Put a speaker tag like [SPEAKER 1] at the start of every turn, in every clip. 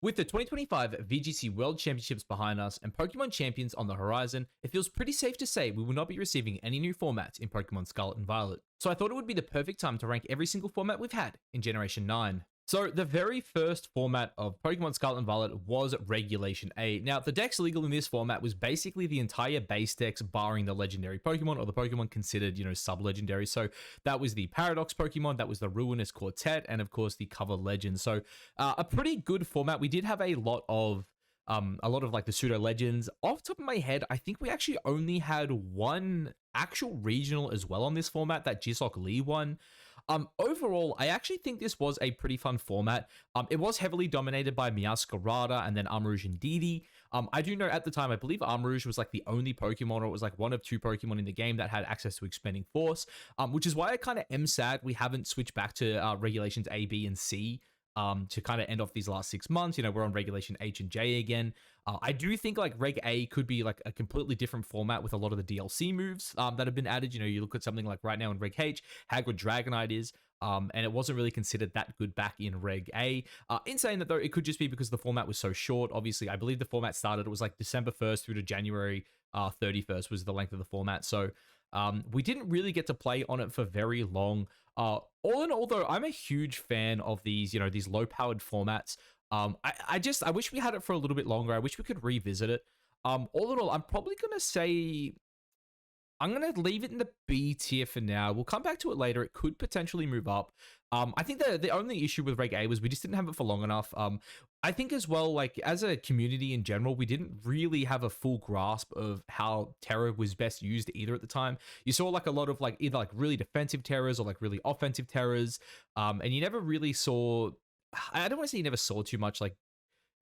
[SPEAKER 1] With the 2025 VGC World Championships behind us and Pokemon Champions on the horizon, it feels pretty safe to say we will not be receiving any new formats in Pokemon Scarlet and Violet. So I thought it would be the perfect time to rank every single format we've had in Generation 9. So the very first format of Pokemon Scarlet and Violet was Regulation A. Now, the dex legal in this format was basically the entire base dex barring the legendary Pokemon or the Pokemon considered, sub-legendary. So that was the Paradox Pokemon, that was the Ruinous Quartet, and of course the Cover Legends. So a pretty good format. We did have a lot of like the pseudo legends. Off the top of my head, I think we actually only had one actual regional as well on this format, that Jisok Lee one. Overall, I actually think this was a pretty fun format. It was heavily dominated by Meowscarada and then Armarouge and Didi. I do know at the time, I believe Armarouge was like the only Pokemon, or it was like one of two Pokemon in the game that had access to Expanding Force, which is why I kind of am sad we haven't switched back to Regulations A, B, and C to kind of end off these last 6 months. We're on Regulation H and J again. I do think like Reg A could be like a completely different format with a lot of the DLC moves that have been added. You look at something like right now in Reg H, how good Dragonite is, and it wasn't really considered that good back in Reg A. In saying that though, it could just be because the format was so short. Obviously, I believe the format started, it was like December 1st through to January 31st was the length of the format. So we didn't really get to play on it for very long. All in all, though, I'm a huge fan of these, these low-powered formats. I wish we had it for a little bit longer. I wish we could revisit it. All in all, I'm probably going to say I'm going to leave it in the B tier for now. We'll come back to it later. It could potentially move up. I think the only issue with Reg A was we just didn't have it for long enough. I think as well, like as a community in general, we didn't really have a full grasp of how Terra was best used either at the time. You saw like a lot of like either like really defensive Terras or like really offensive Terras. And you never really saw, I don't want to say you never saw too much like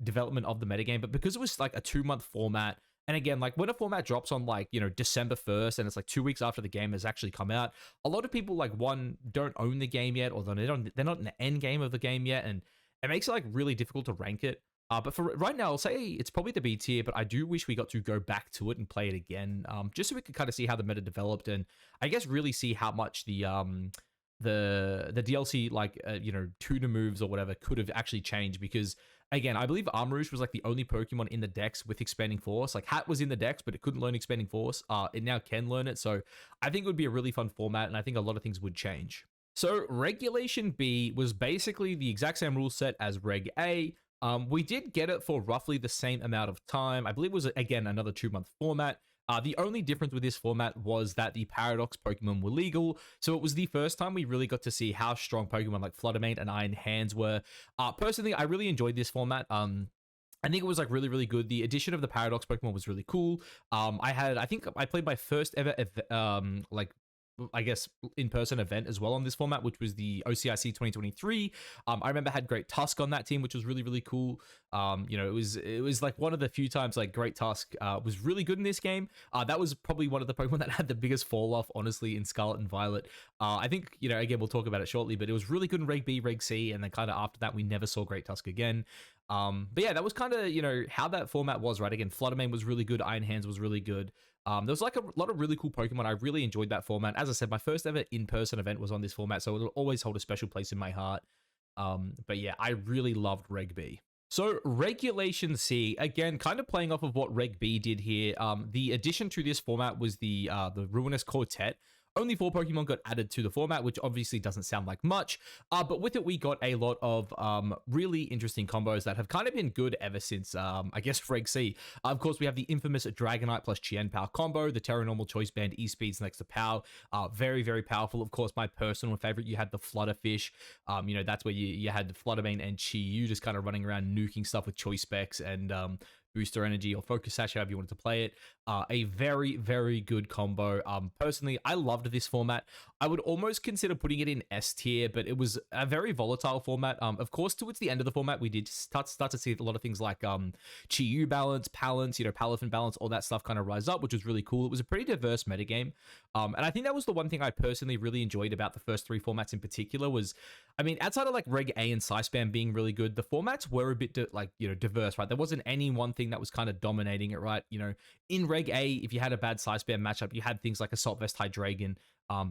[SPEAKER 1] development of the metagame, but because it was like a 2-month format, and again, like when a format drops on like, December 1st and it's like 2 weeks after the game has actually come out, a lot of people like don't own the game yet, or they're not in the end game of the game yet. And it makes it like really difficult to rank it. But for right now, I'll say it's probably the B tier, but I do wish we got to go back to it and play it again. Just so we could kind of see how the meta developed and I guess really see how much the DLC like tutor moves or whatever could have actually changed, because again, I believe Armarouge was like the only Pokemon in the dex with Expanding Force. Like Hat was in the dex, but it couldn't learn Expanding Force. It now can learn it, so I think it would be a really fun format, and I think a lot of things would change. So Regulation B was basically the exact same rule set as Reg A. We did get it for roughly the same amount of time. I believe it was, again, another 2-month format. The only difference with this format was that the Paradox Pokemon were legal, so it was the first time we really got to see how strong Pokemon like Fluttermane and Iron Hands were. Personally, I really enjoyed this format. I think it was like really, really good. The addition of the Paradox Pokemon was really cool. I think I played my first ever I guess in-person event as well on this format, which was the OCIC 2023. I remember I had Great Tusk on that team, which was really, really cool. It was like one of the few times like Great Tusk was really good in this game. That was probably one of the Pokemon that had the biggest fall off, honestly, in Scarlet and Violet. I think, again, we'll talk about it shortly, but it was really good in Reg B, Reg C, and then kind of after that, we never saw Great Tusk again. But yeah, that was kind of, how that format was, right? Again, Fluttermane was really good. Iron Hands was really good. There was like a lot of really cool Pokemon. I really enjoyed that format. As I said, my first ever in-person event was on this format, so it'll always hold a special place in my heart. But yeah, I really loved Reg B. So Regulation C, again, kind of playing off of what Reg B did here. The addition to this format was the Ruinous Quartet. Only 4 Pokemon got added to the format, which obviously doesn't sound like much, but with it, we got a lot of really interesting combos that have kind of been good ever since, I guess, Reg C. Of course, we have the infamous Dragonite plus Chien Power combo, the Terra Normal Choice Band E-Speeds next to Pow. Very, very powerful. Of course, my personal favorite, you had the Flutterfish. That's where you had the Fluttermane and Chi-Yu just kind of running around nuking stuff with Choice Specs and Booster Energy or Focus Sash, however you wanted to play it. A very, very good combo. Personally, I loved this format. I would almost consider putting it in S tier, but it was a very volatile format. Of course, towards the end of the format, we did start to see a lot of things like Chi-Yu balance, Palance, Palafin balance, all that stuff kind of rise up, which was really cool. It was a pretty diverse metagame. And I think that was the one thing I personally really enjoyed about the first 3 formats in particular was, outside of like Reg A and Spam being really good, the formats were a bit diverse, right? There wasn't any one thing thing that was kind of dominating it, right? In Reg A, if you had a bad Side Spam matchup, you had things like Assault Vest Hydreigon,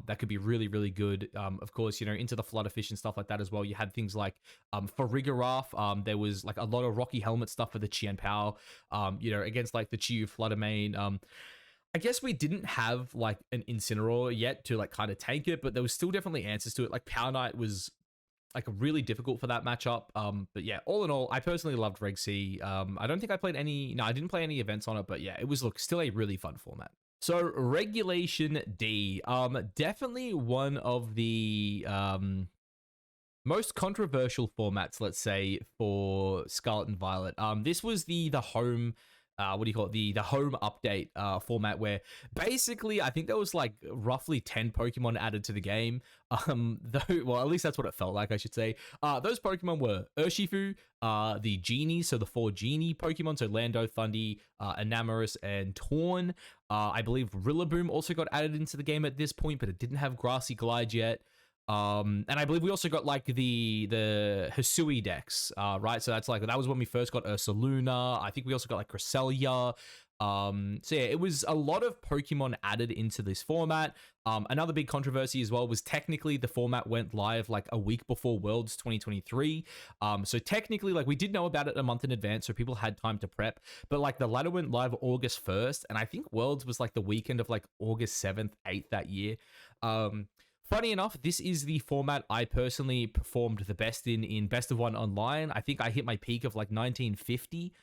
[SPEAKER 1] that could be really, really good. Of course, into the Flutterfish and stuff like that as well. You had things like for Rigoroth, there was like a lot of Rocky Helmet stuff for the Qian Pao, against like the Chiyu Fluttermane. I guess we didn't have like an Incineroar yet to like kind of tank it, but there was still definitely answers to it. Like Power Knight was like really difficult for that matchup. But yeah, all in all, I personally loved Reg C. I don't think I played any. No, I didn't play any events on it, but yeah, it was still a really fun format. So Regulation D, definitely one of the most controversial formats, let's say, for Scarlet and Violet. This was the home. What do you call it? The home update format, where basically I think there was like roughly 10 Pokemon added to the game. Well, at least that's what it felt like, I should say. Those Pokemon were Urshifu, the Genie, so the 4 Genie Pokemon, so Lando, Thundy, Enamorus, and Torn. I believe Rillaboom also got added into the game at this point, but it didn't have Grassy Glide yet. And I believe we also got like the Hisui decks, right? So that was when we first got Ursaluna. I think we also got like Cresselia. So yeah, it was a lot of Pokemon added into this format. Another big controversy as well was technically the format went live like a week before Worlds 2023. So technically, like, we did know about it a month in advance, so people had time to prep. But like the ladder went live August 1st, and I think Worlds was like the weekend of like August 7th, 8th that year. Funny enough, this is the format I personally performed the best in Best of One Online. I think I hit my peak of like 1950,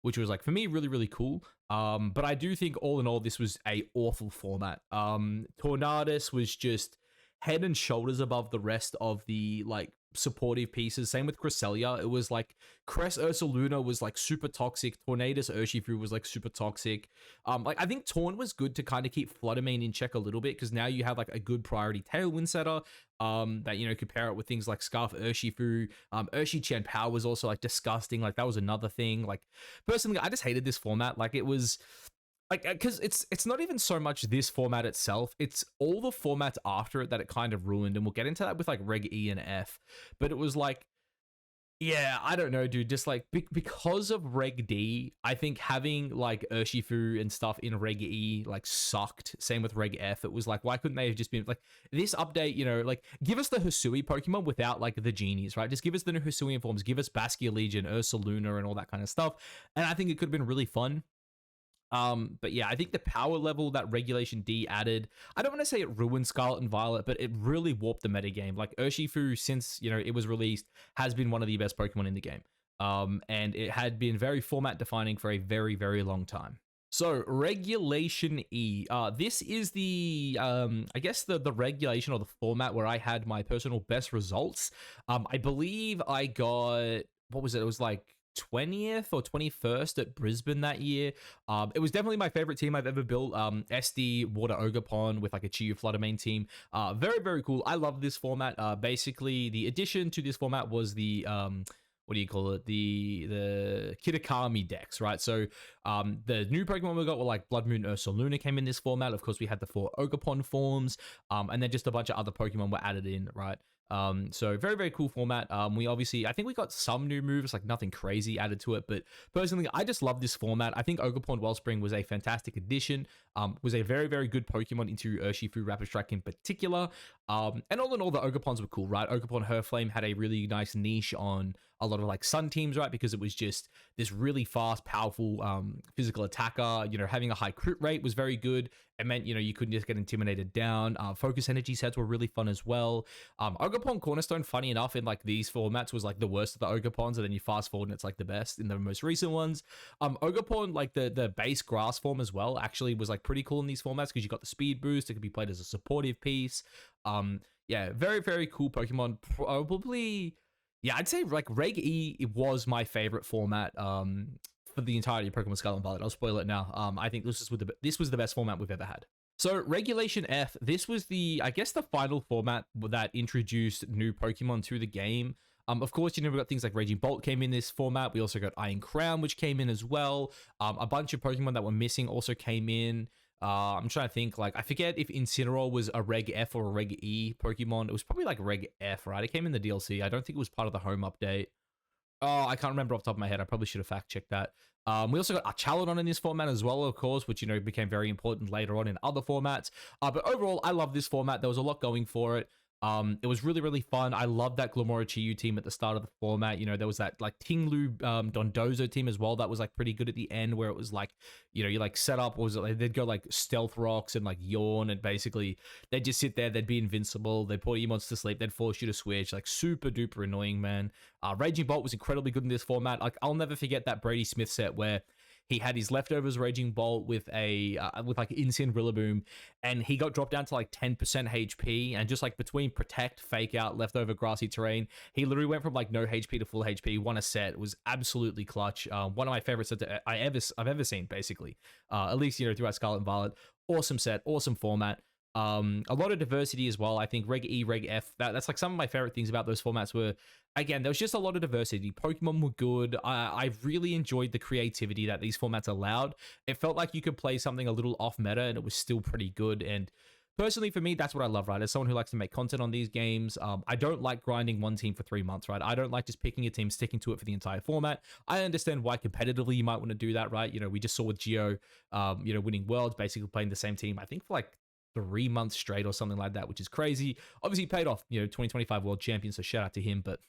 [SPEAKER 1] which was like, for me, really, really cool. But I do think all in all, this was a awful format. Tornadus was just head and shoulders above the rest of the like supportive pieces. Same with Cresselia. It was like Cress Ursaluna was like super toxic. Tornadus Urshifu was like super toxic. Like I think Torn was good to kind of keep Fluttermane in check a little bit, because now you have like a good priority Tailwind setter. That could pair it with things like Scarf Urshifu. Qian Pao was also like disgusting. Like that was another thing. Like personally, I just hated this format. Like it was like, because it's not even so much this format itself, it's all the formats after it that it kind of ruined, and we'll get into that with like Reg E and F. But it was like, yeah, I don't know, dude, just like because of Reg D, I think having like Urshifu and stuff in Reg E like sucked. Same with Reg F. It was like, why couldn't they have just been like, this update, like give us the Hisui Pokemon without like the genies, right? Just give us the new Hisuian forms, give us Baskia Legion, Ursaluna, and all that kind of stuff, and I think it could have been really fun. But yeah, I think the power level that Regulation D added, I don't want to say it ruined Scarlet and Violet, but it really warped the metagame. Like Urshifu, since, it was released, has been one of the best Pokemon in the game. And it had been very format defining for a very, very long time. So Regulation E, this is the, I guess the regulation or the format where I had my personal best results. I believe I got, what was it? It was like 20th or 21st at Brisbane that year. It was definitely my favorite team I've ever built. SD Water Ogerpon with like a Chiyu Fluttermane team. Very, very cool. I love this format. Basically, the addition to this format was the what do you call it? The Kitakami decks, right? So the new Pokemon we got were like Blood Moon Ursaluna came in this format. Of course, we had the 4 Ogerpon forms, and then just a bunch of other Pokemon were added in, right? So very, very cool format. We obviously, I think we got some new moves, like nothing crazy added to it, but personally, I just love this format. I think Ogerpon Wellspring was a fantastic addition, was a very, very good Pokemon into Urshifu Rapid Strike in particular. And all in all, the Ogerpons were cool, right? Ogerpon Herflame had a really nice niche on a lot of like Sun teams, right? Because it was just this really fast, powerful physical attacker. Having a high crit rate was very good. It meant, you couldn't just get intimidated down. Focus energy sets were really fun as well. Ogerpon Cornerstone, funny enough, in like these formats was like the worst of the Ogerpons, and then you fast forward and it's like the best in the most recent ones. Ogerpon, like the base grass form as well, actually was like pretty cool in these formats because you got the speed boost. It could be played as a supportive piece. Yeah, very, very cool Pokemon. Probably, yeah, I'd say like Reg E, it was my favorite format for the entirety of Pokemon Scarlet and Violet. I'll spoil it now. I think this was the best format we've ever had. So Regulation F, this was I guess the final format that introduced new Pokemon to the game. Of course, we got things like Raging Bolt came in this format. We also got Iron Crown, which came in as well. A bunch of Pokemon that were missing also came in. I'm trying to think, like, I forget if Incineroar was a Reg F or a Reg E Pokemon. It was probably like Reg F, right? It came in the DLC. I don't think it was part of the home update. Oh, I can't remember off the top of my head. I probably should have fact checked that. We also got a Chaladon in this format as well, of course, which, became very important later on in other formats. But overall, I love this format. There was a lot going for it. It was really, really fun. I love that Glamora Chiyu team at the start of the format. There was that like Tinglu Dondozo team as well that was like pretty good at the end, where it was like, you like set up, what was it? Like, they'd go like Stealth Rocks and like Yawn, and basically they'd just sit there, they'd be invincible, they'd put Emons to sleep, they'd force you to switch, like super duper annoying, man. Raging Bolt was incredibly good in this format. Like, I'll never forget that Brady Smith set where he had his leftovers Raging Bolt with with like Insane Rillaboom, and he got dropped down to like 10% HP, and just like between Protect, Fake Out, Leftover Grassy Terrain, he literally went from like no HP to full HP, won a set. It was absolutely clutch. One of my favorite sets I've ever seen, basically. At least, throughout Scarlet and Violet. Awesome set, awesome format. A lot of diversity as well. I think Reg E, Reg F, that's like some of my favorite things about those formats were, again, there was just a lot of diversity. Pokemon were good. I really enjoyed the creativity that these formats allowed. It felt like you could play something a little off meta and it was still pretty good. And personally, for me, that's what I love, right? As someone who likes to make content on these games, I don't like grinding one team for 3 months, right? I don't like just picking a team, sticking to it for the entire format. I understand why competitively you might want to do that, right? We just saw with Geo, winning Worlds, basically playing the same team, I think for like 3 months straight or something like that, which is crazy. Obviously paid off, 2025 world champion, so shout out to him. But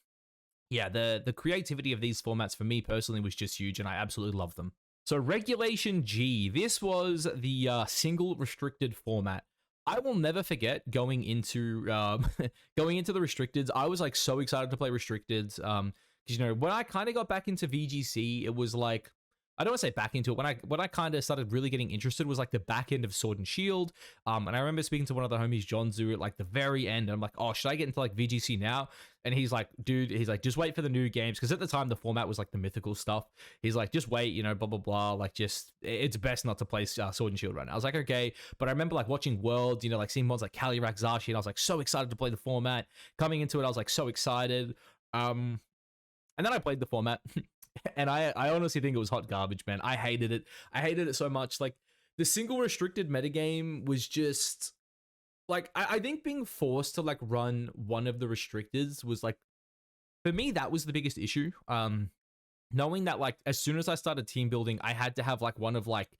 [SPEAKER 1] yeah, the creativity of these formats for me personally was just huge, and I absolutely love them. So Regulation G, this was the single restricted format. I will never forget going into going into the restricteds. I was like so excited to play restricteds, because when I kind of got back into VGC, it was like, I don't want to say back into it. When I kind of started really getting interested was like the back end of Sword and Shield. And I remember speaking to one of the homies, John Zoo, at like the very end. And I'm like, oh, should I get into like VGC now? And he's like, dude, just wait for the new games. Because at the time, the format was like the mythical stuff. He's like, just wait, blah, blah, blah. Like, it's best not to play Sword and Shield right now. I was like, okay. But I remember like watching Worlds, like seeing mods like Calyrac, Zashi, and I was like so excited to play the format. Coming into it, I was like so excited. And then I played the format. And I honestly think it was hot garbage, man. I hated it. I hated it so much. Like, the single restricted metagame was just like, I think being forced to like run one of the restricteds was like, for me, that was the biggest issue. Knowing that like as soon as I started team building, I had to have like one of like,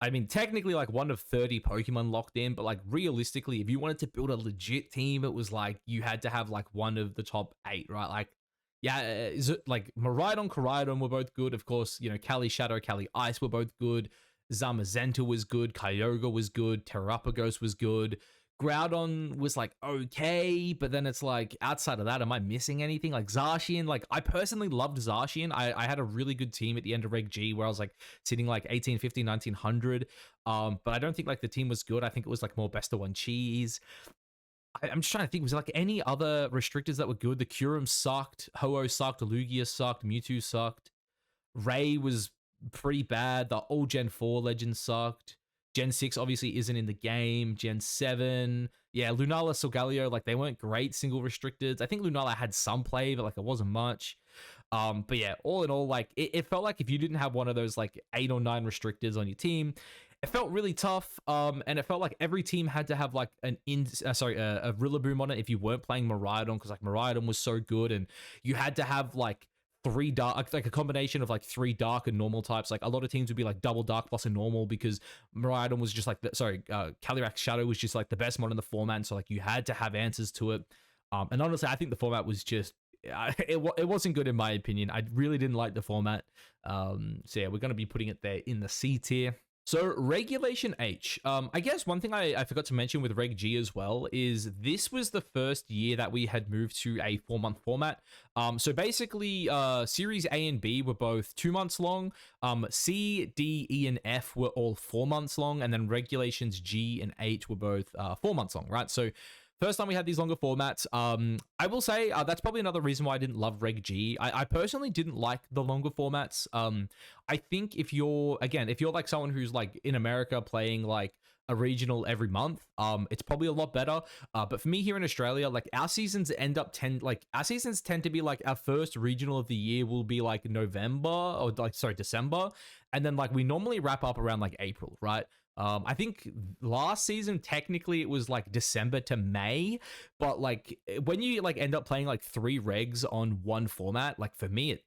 [SPEAKER 1] I mean, technically like one of 30 Pokemon locked in, but like realistically, if you wanted to build a legit team, it was like you had to have like one of the top 8, right? Like, yeah, is it like Miraidon, Koraidon were both good. Of course, Kali Shadow, Kali Ice were both good. Zamazenta was good. Kyogre was good. Terrapagos was good. Groudon was like okay, but then it's like outside of that, am I missing anything? Like Zacian, like I personally loved Zacian. I had a really good team at the end of Reg G where I was like sitting like 1850, 1900. But I don't think like the team was good. I think it was like more best of one cheese. I'm just trying to think, was there like any other restrictors that were good? The Curum sucked, Ho-Oh sucked, Lugia sucked, Mewtwo sucked, Ray was pretty bad, the old Gen 4 Legends sucked, Gen 6 obviously isn't in the game, Gen 7, yeah, Lunala, Solgaleo, like they weren't great single restricteds. I think Lunala had some play, but like it wasn't much. But yeah, all in all, like it felt like if you didn't have one of those like 8 or 9 restrictors on your team, it felt really tough, and it felt like every team had to have like a Rillaboom on it if you weren't playing Miraidon, because like Miraidon was so good, and you had to have like 3 dark, like a combination of like 3 dark and normal types. Like a lot of teams would be like double dark plus a normal, because Miraidon was just like Calyrac Shadow was just like the best mod in the format, so like you had to have answers to it. And honestly, I think the format was just it wasn't good in my opinion. I really didn't like the format. So yeah, we're gonna be putting it there in the C tier. So Regulation H, I guess one thing I forgot to mention with Reg G as well is this was the first year that we had moved to a 4-month format. So basically, Series A and B were both 2 months long. C, D, E, and F were all 4 months long, and then Regulations G and H were both 4 months long, right? So first time we had these longer formats. I will say that's probably another reason why I didn't love Reg G. I personally didn't like the longer formats. I think if you're like someone who's like in America playing like a regional every month, it's probably a lot better. But for me here in Australia, like our seasons tend to be like our first regional of the year will be like November or like sorry December, and then like we normally wrap up around like April, right? I think last season technically it was like December to May, but like when you like end up playing like 3 regs on one format, like for me it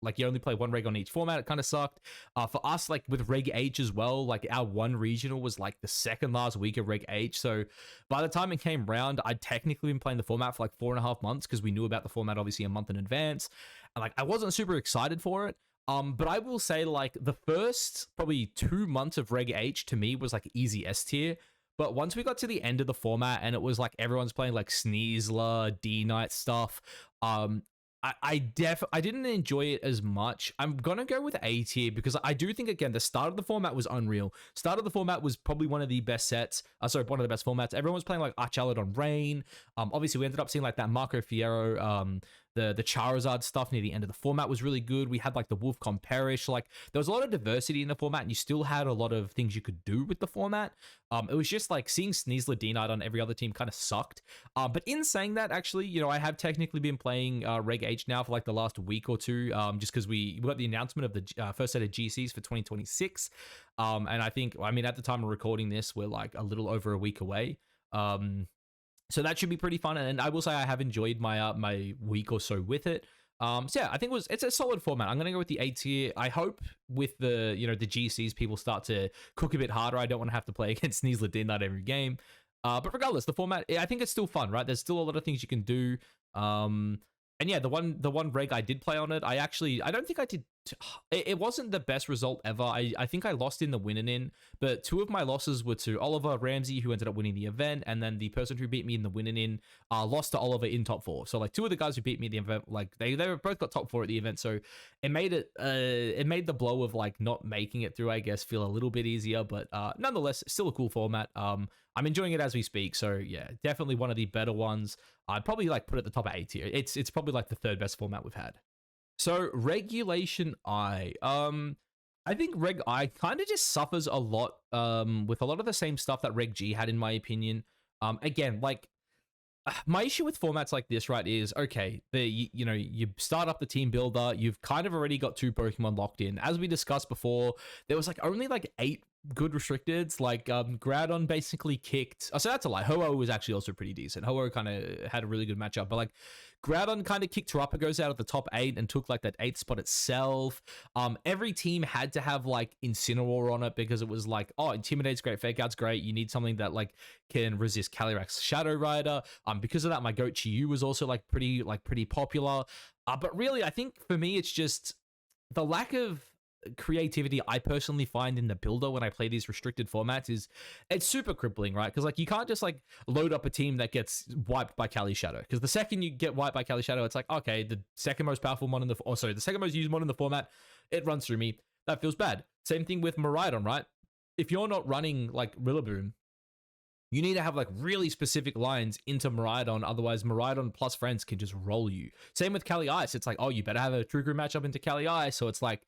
[SPEAKER 1] like you only play 1 reg on each format, it kind of sucked. For us, like with Reg H as well, like our one regional was like the second last week of Reg H, so by the time it came round, I'd technically been playing the format for like 4.5 months because we knew about the format obviously a month in advance, and like I wasn't super excited for it. But I will say like the first probably 2 months of Reg H to me was like easy S tier. But once we got to the end of the format and it was like everyone's playing like Sneasler, D-Knight stuff, I didn't enjoy it as much. I'm gonna go with A tier because I do think again the start of the format was unreal. Start of the format was probably one of the best sets. One of the best formats. Everyone was playing like Archaladon Rain. Obviously we ended up seeing like that Marco Fierro, the Charizard stuff near the end of the format was really good. We had like the Wolfcom Perish. Like there was a lot of diversity in the format, and you still had a lot of things you could do with the format. It was just like seeing Sneasler D-Knight on every other team kind of sucked. But in saying that, actually, you know, I have technically been playing Reg H now for like the last week or two, just because we got the announcement of the first set of GCs for 2026. And I think, I mean, at the time of recording this, we're like a little over a week away. So that should be pretty fun, and I will say I have enjoyed my my week or so with it. So yeah, I think it's a solid format. I'm gonna go with the A tier. I hope with the the GCs people start to cook a bit harder. I don't want to have to play against Sneasler D-Knight every game. But regardless, the format I think it's still fun, right? There's still a lot of things you can do. And yeah, the one reg I did play on it, I don't think I did. It wasn't the best result ever. I think I lost in the winning in, but 2 of my losses were to Oliver Ramsey, who ended up winning the event, and then the person who beat me in the winning in lost to Oliver in top 4. So like 2 of the guys who beat me in the event, like they were both got top 4 at the event, so it made the blow of like not making it through, I guess, feel a little bit easier. But nonetheless, still a cool format. I'm enjoying it as we speak. So yeah, definitely one of the better ones. I'd probably like put it at the top of A tier. It's probably like the 3rd best format we've had. So Regulation I, I think Reg I kind of just suffers a lot with a lot of the same stuff that Reg G had, in my opinion. Again, like my issue with formats like this, right, is okay, you start up the team builder, you've kind of already got 2 Pokemon locked in. As we discussed before, there was like only like 8 good restricteds. Like Groudon basically kicked, so that's a lie, Ho-Oh was actually also pretty decent. Ho-Oh kind of had a really good matchup, but like Groudon kind of kicked Terapagos out of the top 8 and took like that 8th spot itself. Every team had to have like Incineroar on it because it was like, oh, Intimidate's great, Fake Out's great, you need something that like can resist Calyrax's Shadow Rider. Because of that, my goat Chiyu was also like pretty popular. But really, I think for me, it's just the lack of creativity I personally find in the builder when I play these restricted formats it's super crippling, right? Because like you can't just like load up a team that gets wiped by Cali Shadow, because the second you get wiped by Cali Shadow, it's like, okay, the second most powerful mon in the the second most used mon in the format, it runs through me. That feels bad. Same thing with Miraidon, right? If you're not running like Rillaboom, you need to have like really specific lines into Miraidon, otherwise Miraidon plus friends can just roll you. Same with Cali Ice. It's like, oh, you better have a True Crew matchup into Cali Ice. So it's like,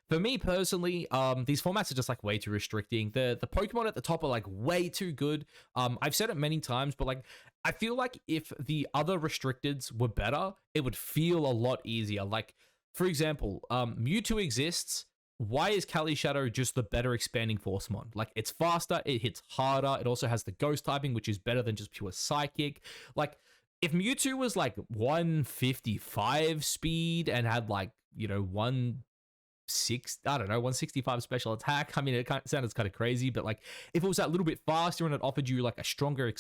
[SPEAKER 1] for me personally, these formats are just like way too restricting. The Pokemon at the top are like way too good. I've said it many times, but like I feel like if the other restricteds were better, it would feel a lot easier. Like for example, Mewtwo exists. Why is Cali Shadow just the better expanding force mon? Like it's faster, it hits harder, it also has the ghost typing, which is better than just pure psychic. Like if Mewtwo was like 155 speed and had like, 165 special attack. I mean, it sounds kind of crazy, but like if it was that little bit faster and it offered you like a stronger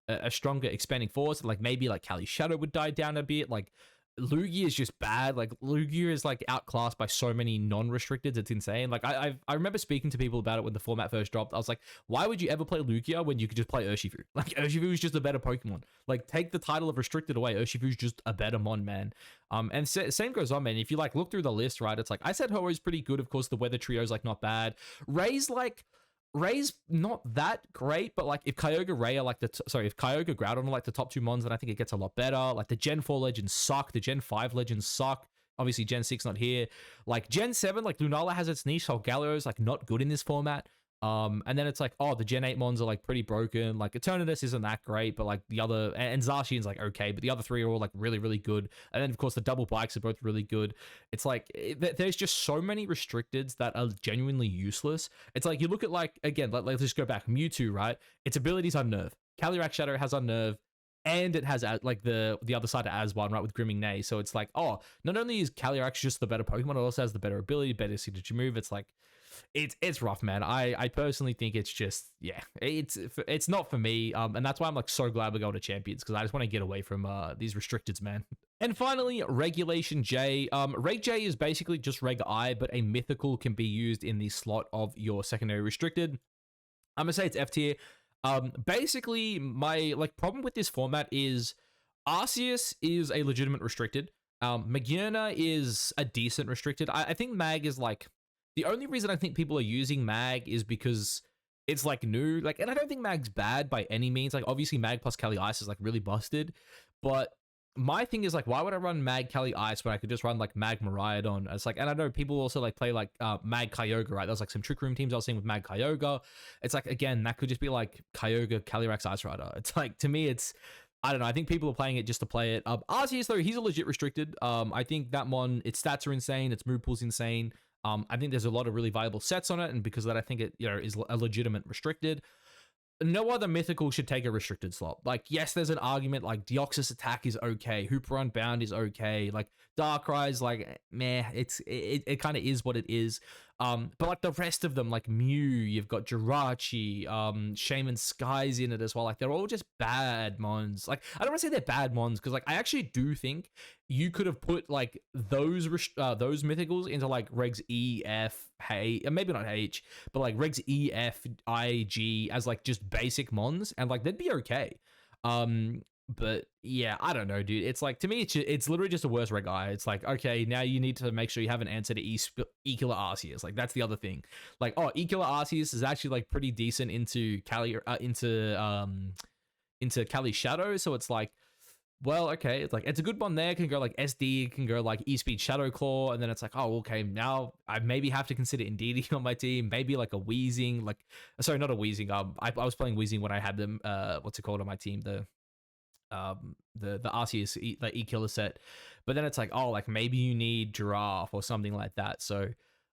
[SPEAKER 1] expanding force, like maybe like Cali Shadow would die down a bit. Like Lugia is just bad. Like Lugia is like outclassed by so many non-restricted. It's insane. Like I remember speaking to people about it when the format first dropped. I was like, why would you ever play Lugia when you could just play Urshifu? Like Urshifu is just a better Pokemon. Like take the title of restricted away. Urshifu is just a better mon, man. And same goes on, man. If you like look through the list, right, it's like I said Ho-Oh's pretty good. Of course, the Weather Trio is like not bad. Ray's not that great, but like if Kyogre Groudon are like the top 2 mons, then I think it gets a lot better. Like the Gen 4 legends suck, the Gen 5 legends suck. Obviously Gen 6 not here. Like Gen 7, like Lunala has its niche, so Galio's like not good in this format. And then it's like, oh, the Gen 8 mons are like pretty broken. Like Eternatus isn't that great, but like the other, and Zacian's like okay, but the other three are all like really, really good. And then of course the double bikes are both really good. It's like there's just so many restricteds that are genuinely useless. It's like you look at like, again, let's just go back. Mewtwo, right? Its abilities unnerve. Calyrex Shadow has unnerve. And it has like the other side of Aswan, right, with Grimming Neigh. So it's like, oh, not only is Calyrex just the better Pokemon, it also has the better ability, better signature move. It's like, it's rough, man. I personally think it's just, yeah, it's not for me. And that's why I'm like so glad we're going to Champions, because I just want to get away from these restricteds, man. And finally, Regulation J. Reg J is basically just Reg I, but a mythical can be used in the slot of your secondary restricted. I'm gonna say it's F tier. Basically, my like problem with this format is Arceus is a legitimate restricted. Magearna is a decent restricted. I think Mag is like, the only reason I think people are using Mag is because it's like new. Like, and I don't think Mag's bad by any means. Like, obviously Mag plus Cali Ice is like really busted, but my thing is like, why would I run Mag Cali Ice when I could just run like Mag Miraidon? It's like, and I know people also like play like Mag Kyogre, right? There's like some Trick Room teams I was seeing with Mag Kyogre. It's like, again, that could just be like Kyogre, Calyrex, Ice Rider. It's like, to me, it's, I don't know. I think people are playing it just to play it. Arceus though, he's a legit restricted. I think that mon, its stats are insane. Its move pool's insane. I think there's a lot of really valuable sets on it, and because of that, I think it, you know, is a legitimate restricted. No other mythical should take a restricted slot. Like, yes, there's an argument like Deoxys Attack is okay, Hooper Unbound is okay, like Darkrai's like meh, it kind of is what it is. But like the rest of them, like Mew, you've got Jirachi, Shaman Sky's in it as well. Like they're all just bad mons. Like I don't want to say they're bad mons, because like I actually do think you could have put like those mythicals into like regs E, F, H, maybe not H, but like regs E, F, I, G as like just basic mons, and like they'd be okay. But yeah, I don't know, dude. It's like, to me, it's literally just a worse reg I. It's like, okay, now you need to make sure you have an answer to E-Killer Arceus. Like that's the other thing. Like, oh, E-Killer Arceus is actually like pretty decent into Cali into Cali Shadow. So it's like, well, okay, it's like, it's a good one there. It can go like SD, it can go like E-Speed Shadow Claw, and then it's like, oh, okay, now I maybe have to consider Indeedee on my team, maybe like a Weezing, like, sorry, not a Weezing. I was playing Weezing when I had them, what's it called on my team, the Arceus the E-Killer set, but then it's like, oh, like maybe you need Giraffe or something like that. So,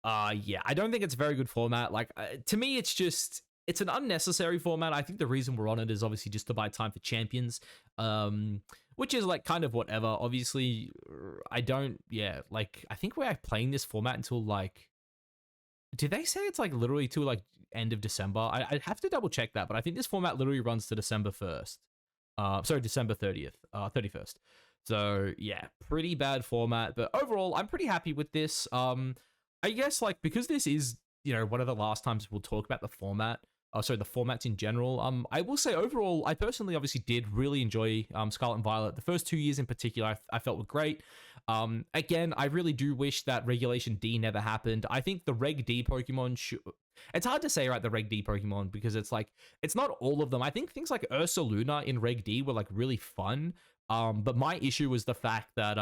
[SPEAKER 1] yeah, I don't think it's a very good format. Like, to me, it's an unnecessary format. I think the reason we're on it is obviously just to buy time for Champions, which is like kind of whatever. Obviously, I think we're playing this format until like, did they say it's like literally to like end of December? I'd have to double check that, but I think this format literally runs to December 1st. December 30th, 31st. So yeah, pretty bad format, but overall, I'm pretty happy with this. I guess like, because this is, you know, one of the last times we'll talk about the format, the formats in general. I will say overall, I personally obviously did really enjoy Scarlet and Violet. The first 2 years in particular, I felt were great. Again, I really do wish that Regulation D never happened. I think the Reg D Pokemon should... It's hard to say, right, the Reg D Pokemon, because it's like, it's not all of them. I think things like Ursaluna in Reg D were like really fun. But my issue was the fact that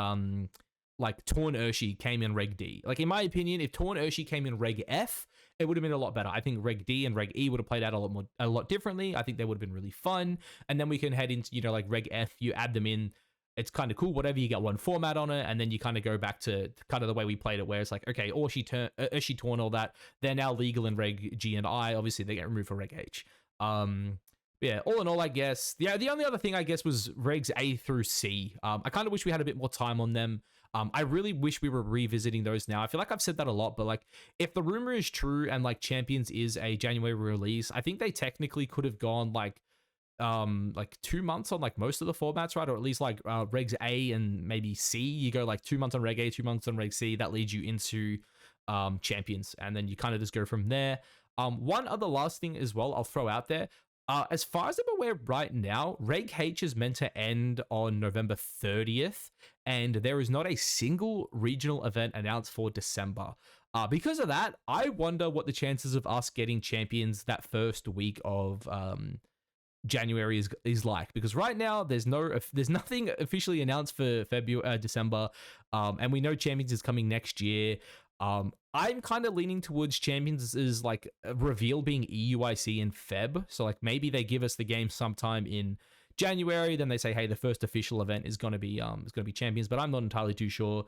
[SPEAKER 1] like Torn Urshi came in Reg D. Like, in my opinion, if Torn Urshi came in Reg F, it would have been a lot better. I think Reg D and Reg E would have played out a lot differently. I think they would have been really fun. And then we can head into, you know, like Reg F, you add them in. It's kind of cool, whatever, you get one format on it, and then you kind of go back to kind of the way we played it, where it's like, okay, Urshi Torn, all that, they're now legal in Reg G and I. Obviously, they get removed for Reg H. Yeah, all in all, I guess, the only other thing, I guess, was Regs A through C. I kind of wish we had a bit more time on them. I really wish we were revisiting those now. I feel like I've said that a lot, but like, if the rumor is true and like Champions is a January release, I think they technically could have gone like 2 months on like most of the formats, right? Or at least like Regs A and maybe C. You go like 2 months on Reg A, 2 months on Reg C. That leads you into Champions, and then you kind of just go from there. One other last thing as well, I'll throw out there. As far as I'm aware right now, Reg H is meant to end on November 30th, and there is not a single regional event announced for December. Because of that, I wonder what the chances of us getting Champions that first week of January is like, because right now there's nothing officially announced for December, and we know Champions is coming next year. I'm kind of leaning towards Champions is like a reveal being EUIC in Feb. So like maybe they give us the game sometime in January, then they say, hey, the first official event is gonna be Champions, but I'm not entirely too sure.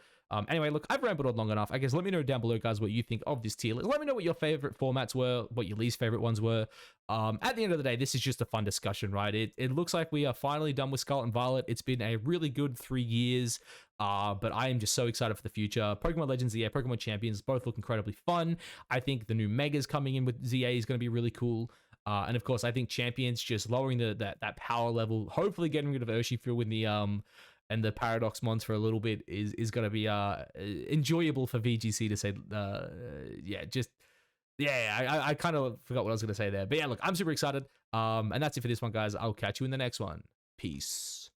[SPEAKER 1] Anyway, look, I've rambled on long enough. I guess let me know down below, guys, what you think of this tier list. Let me know what your favorite formats were, what your least favorite ones were. At the end of the day, this is just a fun discussion, right? It looks like we are finally done with Scarlet and Violet. It's been a really good 3 years, but I am just so excited for the future. Pokemon Legends ZA, Pokemon Champions both look incredibly fun. I think the new Megas coming in with ZA is going to be really cool. And of course, I think Champions just lowering that power level, hopefully getting rid of Urshifu in the and the Paradox Mons for a little bit is going to be enjoyable for VGC to say. I kind of forgot what I was going to say there, but yeah, look, I'm super excited. And that's it for this one, guys. I'll catch you in the next one. Peace.